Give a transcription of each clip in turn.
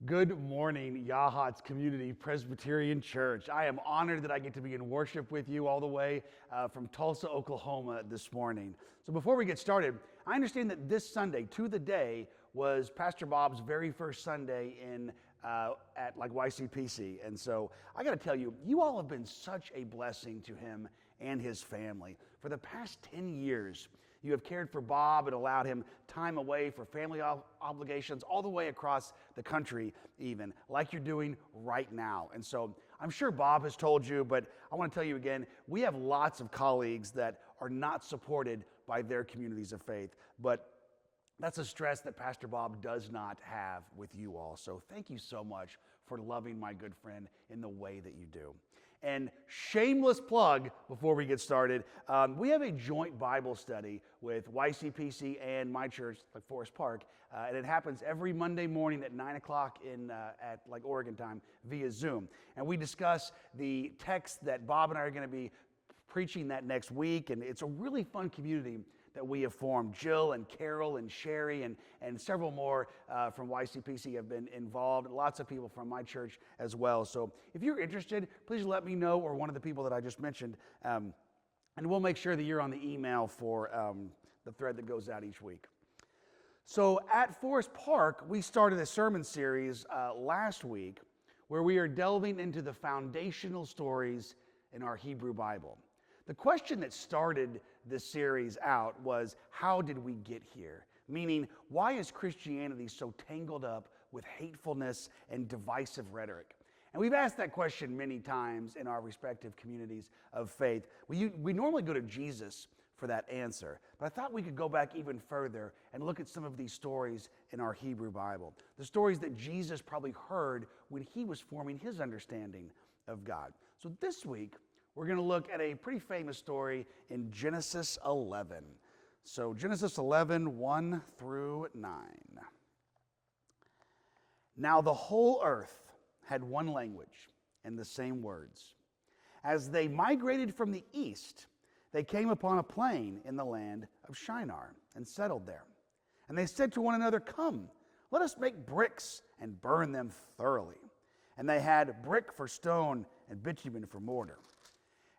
Good morning, Yahat's Community Presbyterian Church. I am honored that I get to be in worship with you all the way from Tulsa, Oklahoma this morning. So before we get started, I understand that this Sunday, to the day, was Pastor Bob's very first Sunday at YCPC. And so I got to tell you, you all have been such a blessing to him and his family. For the past 10 years, you have cared for Bob and allowed him time away for family obligations all the way across the country even, like you're doing right now. And so I'm sure Bob has told you, but I want to tell you again, we have lots of colleagues that are not supported by their communities of faith, but that's a stress that Pastor Bob does not have with you all. So thank you so much for loving my good friend in the way that you do. And shameless plug before we get started, we have a joint Bible study with YCPC and my church, like Forest Park, and it happens every Monday morning at 9 o'clock at Oregon time via Zoom. And we discuss the text that Bob and I are going to be preaching that next week, and it's a really fun community that we have formed. Jill and Carol and Sherry and several more from YCPC have been involved. Lots of people from my church as well. So if you're interested, please let me know, or one of the people that I just mentioned, and we'll make sure that you're on the email for the thread that goes out each week. So at Forest Park, we started a sermon series last week where we are delving into the foundational stories in our Hebrew Bible. The question that started this series out was, how did we get here? Meaning, why is Christianity so tangled up with hatefulness and divisive rhetoric? And we've asked that question many times in our respective communities of faith. We normally go to Jesus for that answer, but I thought we could go back even further and look at some of these stories in our Hebrew Bible. The stories that Jesus probably heard when he was forming his understanding of God. So this week, we're going to look at a pretty famous story in Genesis 11. So Genesis 11, 1 through 9. Now the whole earth had one language and the same words. As they migrated from the east, they came upon a plain in the land of Shinar and settled there. And they said to one another, "Come, let us make bricks and burn them thoroughly." And they had brick for stone and bitumen for mortar.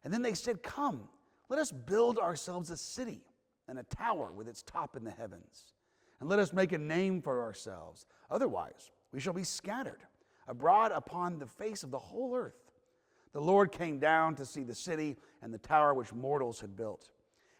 And then they said, "Come, let us build ourselves a city and a tower with its top in the heavens. And let us make a name for ourselves. Otherwise, we shall be scattered abroad upon the face of the whole earth." The Lord came down to see the city and the tower which mortals had built.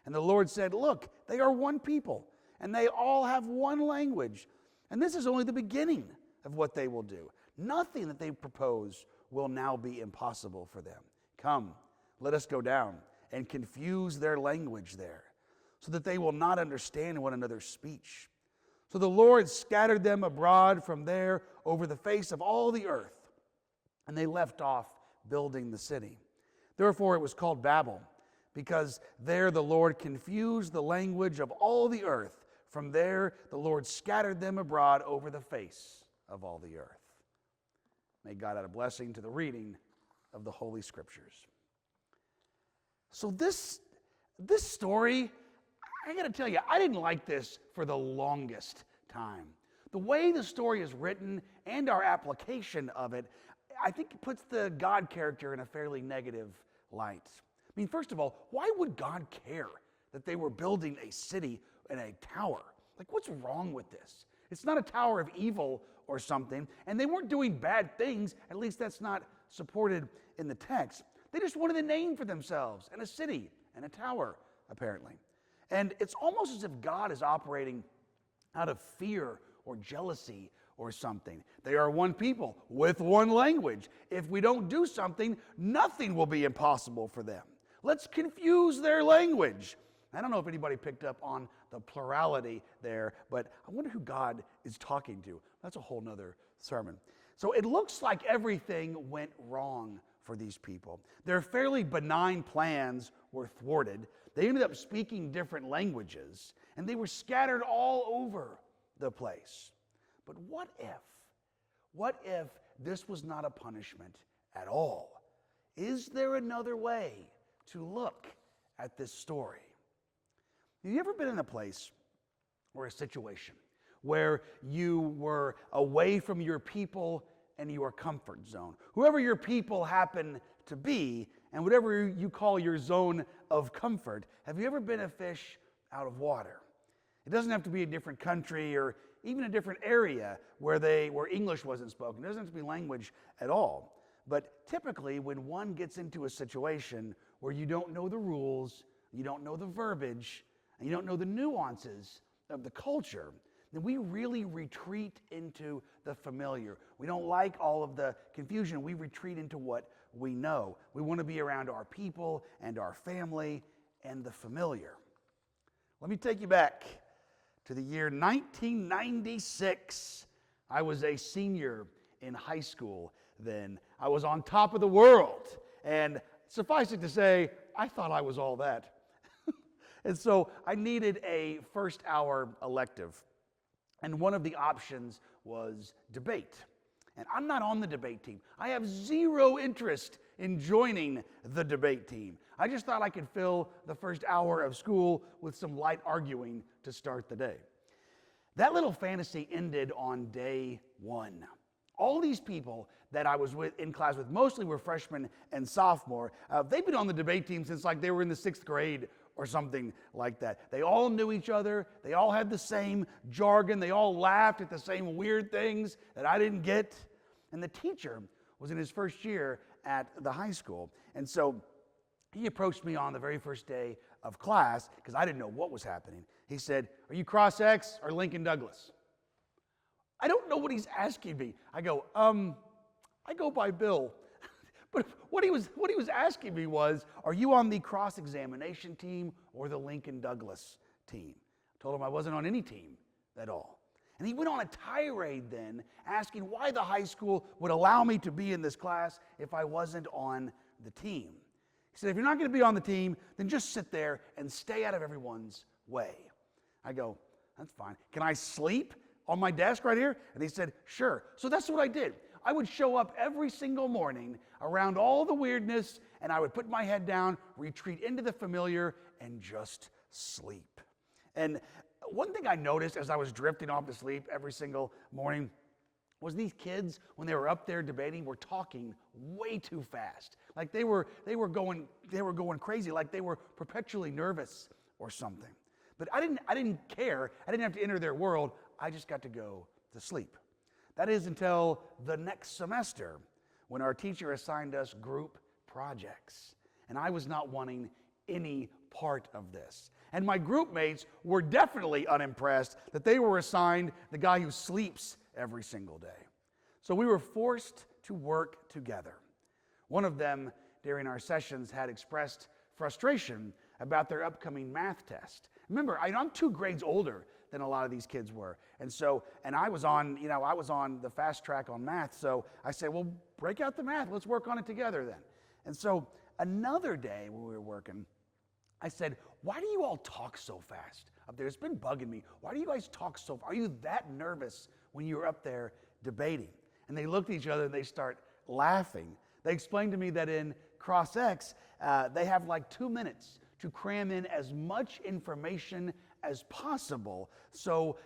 And the Lord said, "Look, they are one people, and they all have one language. And this is only the beginning of what they will do. Nothing that they propose will now be impossible for them. Come, let us go down and confuse their language there, so that they will not understand one another's speech." So the Lord scattered them abroad from there over the face of all the earth, and they left off building the city. Therefore it was called Babel, because there the Lord confused the language of all the earth. From there the Lord scattered them abroad over the face of all the earth. May God add a blessing to the reading of the Holy Scriptures. So this story, I got to tell you, I didn't like this for the longest time. The way the story is written and our application of it, I think it puts the God character in a fairly negative light. I mean, first of all, why would God care that they were building a city and a tower? Like, what's wrong with this? It's not a tower of evil or something, and they weren't doing bad things. At least that's not supported in the text. They just wanted a name for themselves, and a city, and a tower, apparently. And it's almost as if God is operating out of fear or jealousy or something. They are one people with one language. If we don't do something, nothing will be impossible for them. Let's confuse their language. I don't know if anybody picked up on the plurality there, but I wonder who God is talking to. That's a whole nother sermon. So it looks like everything went wrong for these people. Their fairly benign plans were thwarted. They ended up speaking different languages, and they were scattered all over the place. But what if this was not a punishment at all? Is there another way to look at this story? Have you ever been in a place or a situation where you were away from your people and your comfort zone. Whoever your people happen to be, and whatever you call your zone of comfort, have you ever been a fish out of water? It doesn't have to be a different country or even a different area where English wasn't spoken. It doesn't have to be language at all. But typically, when one gets into a situation where you don't know the rules, you don't know the verbiage, and you don't know the nuances of the culture, then we really retreat into the familiar. We don't like all of the confusion. We retreat into what we know. We want to be around our people and our family and the familiar. Let me take you back to the year 1996. I was a senior in high school then. I was on top of the world. And suffice it to say, I thought I was all that. And so I needed a first hour elective. And one of the options was debate. And I'm not on the debate team. I have zero interest in joining the debate team. I just thought I could fill the first hour of school with some light arguing to start the day. That little fantasy ended on day one. All these people that I was in class with, mostly were freshmen and sophomore. They've been on the debate team since like they were in the 6th grade or something like that. They all knew each other. They all had the same jargon. They all laughed at the same weird things that I didn't get. And the teacher was in his first year at the high school. And so he approached me on the very first day of class because I didn't know what was happening. He said, "Are you Cross-X or Lincoln Douglas?" I don't know what he's asking me. I go, I go by Bill. But what he was asking me was, are you on the cross-examination team or the Lincoln Douglas team? I told him I wasn't on any team at all. And he went on a tirade then, asking why the high school would allow me to be in this class if I wasn't on the team. He said, if you're not going to be on the team, then just sit there and stay out of everyone's way. I go, that's fine. Can I sleep on my desk right here? And he said, sure. So that's what I did. I would show up every single morning around all the weirdness, and I would put my head down, retreat into the familiar, and just sleep. And one thing I noticed as I was drifting off to sleep every single morning was these kids, when they were up there debating, were talking way too fast. Like they were going crazy, like they were perpetually nervous or something. But I didn't care. I didn't have to enter their world. I just got to go to sleep. That is until the next semester when our teacher assigned us group projects. And I was not wanting any part of this. And my group mates were definitely unimpressed that they were assigned the guy who sleeps every single day. So we were forced to work together. One of them, during our sessions, had expressed frustration about their upcoming math test. Remember, I'm 2 grades older than a lot of these kids were. And I was on the fast track on math. So I said, well, break out the math. Let's work on it together then. And so another day when we were working, I said, why do you all talk so fast up there? It's been bugging me. Why do you guys talk so fast? Are you that nervous when you're up there debating? And they looked at each other and they start laughing. They explained to me that in Cross-X, they have like 2 minutes to cram in as much information as possible so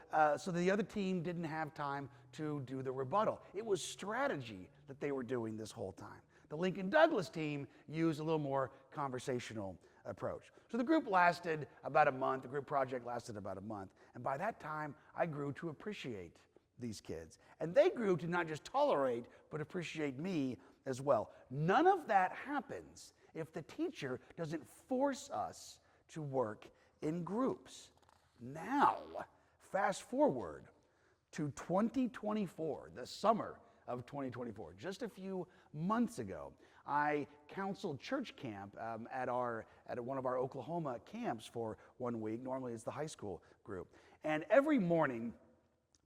the other team didn't have time to do the rebuttal. It was strategy that they were doing this whole time. The Lincoln Douglas team used a little more conversational approach. So the group lasted about a month. The group project lasted about a month. And by that time, I grew to appreciate these kids. And they grew to not just tolerate, but appreciate me as well. None of that happens if the teacher doesn't force us to work in groups. Now, fast forward to 2024, the summer of 2024. Just a few months ago, I counseled church camp at one of our Oklahoma camps for 1 week. Normally it's the high school group. And every morning,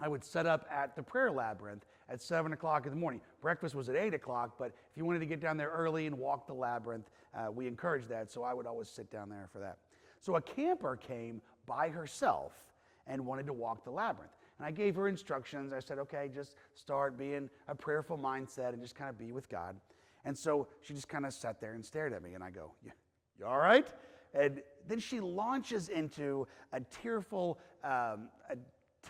I would set up at the prayer labyrinth at 7 o'clock in the morning. Breakfast was at 8 o'clock, but if you wanted to get down there early and walk the labyrinth, we encouraged that, so I would always sit down there for that. So a camper came by herself and wanted to walk the labyrinth. And I gave her instructions. I said, okay, just start being a prayerful mindset and just kind of be with God. And so she just kind of sat there and stared at me, and I go, you all right? And then she launches into a tearful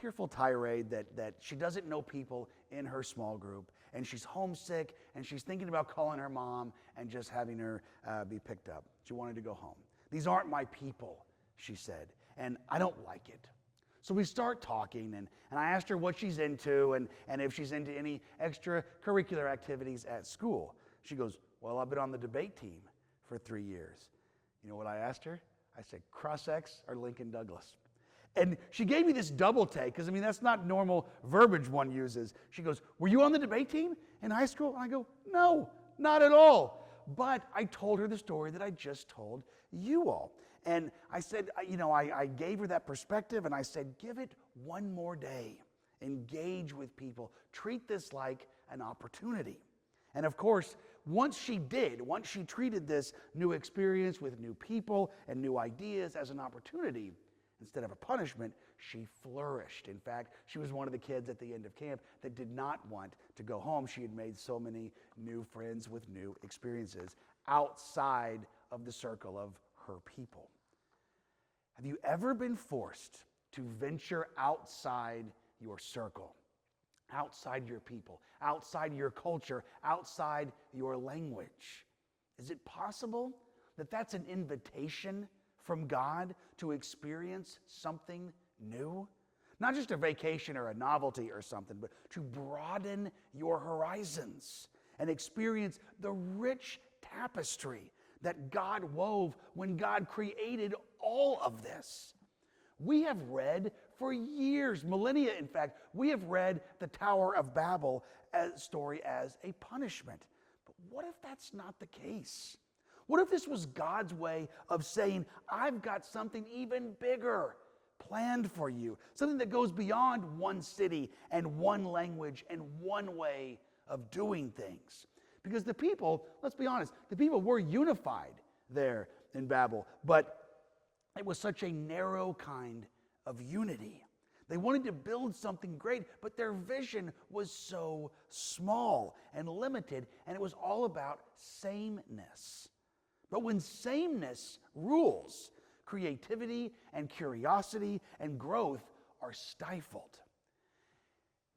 tearful tirade that she doesn't know people in her small group, and she's homesick, and she's thinking about calling her mom and just having her be picked up. She wanted to go home. These aren't my people, she said, and I don't like it. So we start talking, and I asked her what she's into and if she's into any extracurricular activities at school. She goes, well, I've been on the debate team for 3 years. You know what I asked her? I said, Cross-X or Lincoln Douglas? And she gave me this double take, because, that's not normal verbiage one uses. She goes, were you on the debate team in high school? And I go, no, not at all. But I told her the story that I just told you all. And I said, I gave her that perspective, and I said, give it one more day. Engage with people. Treat this like an opportunity. And of course, once she treated this new experience with new people and new ideas as an opportunity, instead of a punishment, she flourished. In fact, she was one of the kids at the end of camp that did not want to go home. She had made so many new friends with new experiences outside of the circle of her people. Have you ever been forced to venture outside your circle, outside your people, outside your culture, outside your language? Is it possible that that's an invitation from God to experience something new? Not just a vacation or a novelty or something, but to broaden your horizons and experience the rich tapestry that God wove when God created all of this. We have read for years, millennia in fact, we have read the Tower of Babel story as a punishment. But what if that's not the case? What if this was God's way of saying, I've got something even bigger planned for you, something that goes beyond one city and one language and one way of doing things? Because the people, let's be honest, the people were unified there in Babel, but it was such a narrow kind of unity. They wanted to build something great, but their vision was so small and limited, and it was all about sameness. But when sameness rules, creativity and curiosity and growth are stifled.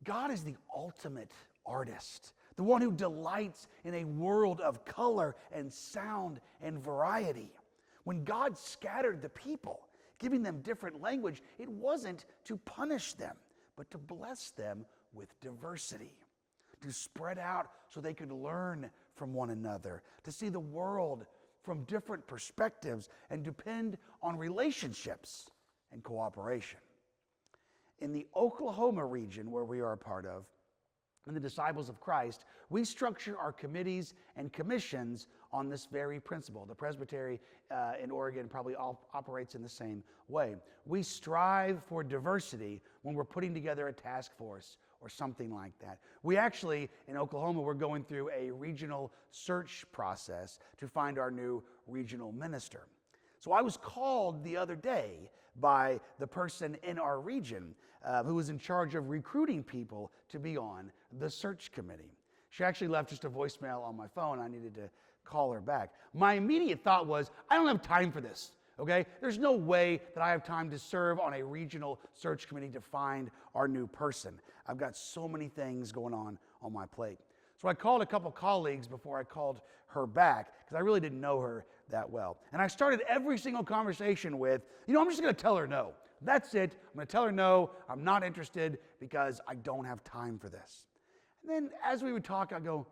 God is the ultimate artist, the one who delights in a world of color and sound and variety. When God scattered the people, giving them different language, it wasn't to punish them, but to bless them with diversity, to spread out so they could learn from one another, to see the world from different perspectives and depend on relationships and cooperation. In the Oklahoma region, where we are a part of, in the Disciples of Christ, we structure our committees and commissions on this very principle. The Presbytery in Oregon probably operates in the same way. We strive for diversity when we're putting together a task force or something like that. We actually, in Oklahoma, we're going through a regional search process to find our new regional minister. So I was called the other day by the person in our region who was in charge of recruiting people to be on the search committee. She actually left just a voicemail on my phone. I needed to call her back. My immediate thought was, I don't have time for this, okay? There's no way that I have time to serve on a regional search committee to find our new person. I've got so many things going on my plate. So I called a couple colleagues before I called her back because I really didn't know her that well. And I started every single conversation with, I'm just going to tell her no. That's it. I'm going to tell her no. I'm not interested because I don't have time for this. And then as we would talk, I go,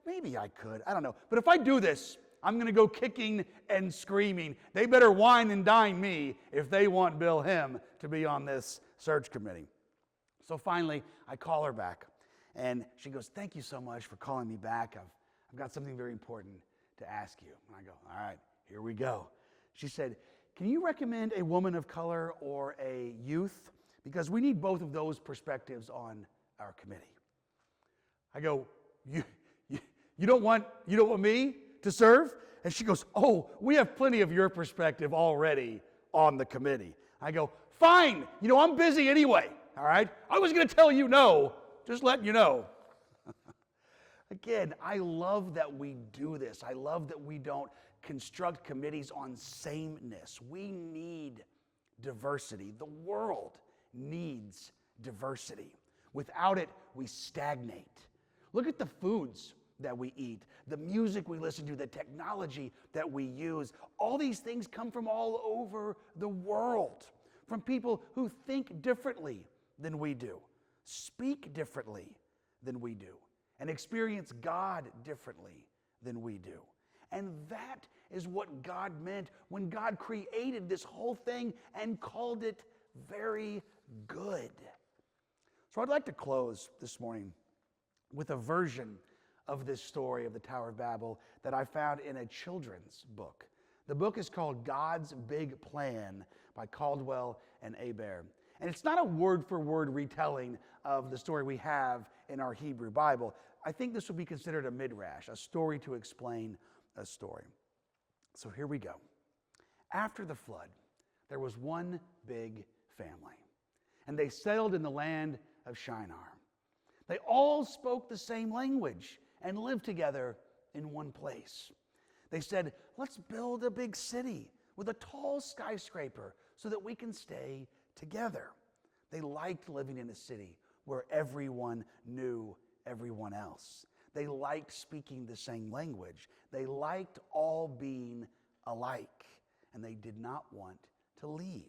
maybe I could. I don't know. But if I do this, I'm going to go kicking and screaming. They better wine and dine me if they want Bill Hemm to be on this search committee. So finally, I call her back. And she goes, thank you so much for calling me back. I've got something very important to ask you. And I go, all right, here we go. She said, can you recommend a woman of color or a youth? Because we need both of those perspectives on our committee. I go, you don't want me to serve? And she goes, oh, we have plenty of your perspective already on the committee. I go, fine, I'm busy anyway, all right? I was going to tell you no, just letting you know. Again, I love that we do this. I love that we don't construct committees on sameness. We need diversity. The world needs diversity. Without it, we stagnate. Look at the foods that we eat, the music we listen to, the technology that we use. All these things come from all over the world, from people who think differently than we do, speak differently than we do, and experience God differently than we do. And that is what God meant when God created this whole thing and called it very good. So I'd like to close this morning with a version of this story of the Tower of Babel that I found in a children's book. The book is called God's Big Plan by Caldwell and Aber. And it's not a word-for-word retelling of the story we have in our Hebrew Bible. I think this would be considered a midrash, a story to explain a story. So here we go. After the flood, there was one big family, and they settled in the land of Shinar. They all spoke the same language and lived together in one place. They said, let's build a big city with a tall skyscraper so that we can stay together. They liked living in a city where everyone knew everyone else. They liked speaking the same language. They liked all being alike, and they did not want to leave.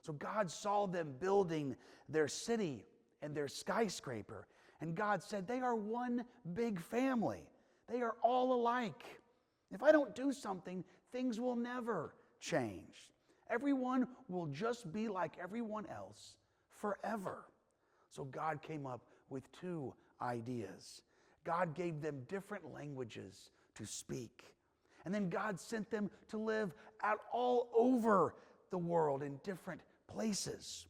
So God saw them building their city and their skyscraper, and God said, they are one big family. They are all alike. If I don't do something, things will never change. Everyone will just be like everyone else forever. So God came up with two ideas. God gave them different languages to speak. And then God sent them to live out all over the world in different places.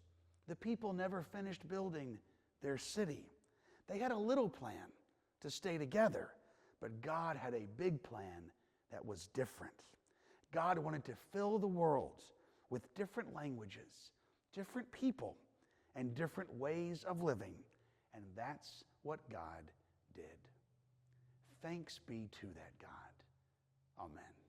The people never finished building their city. They had a little plan to stay together, but God had a big plan that was different. God wanted to fill the world with different languages, different people, and different ways of living, and that's what God did. Thanks be to that God. Amen.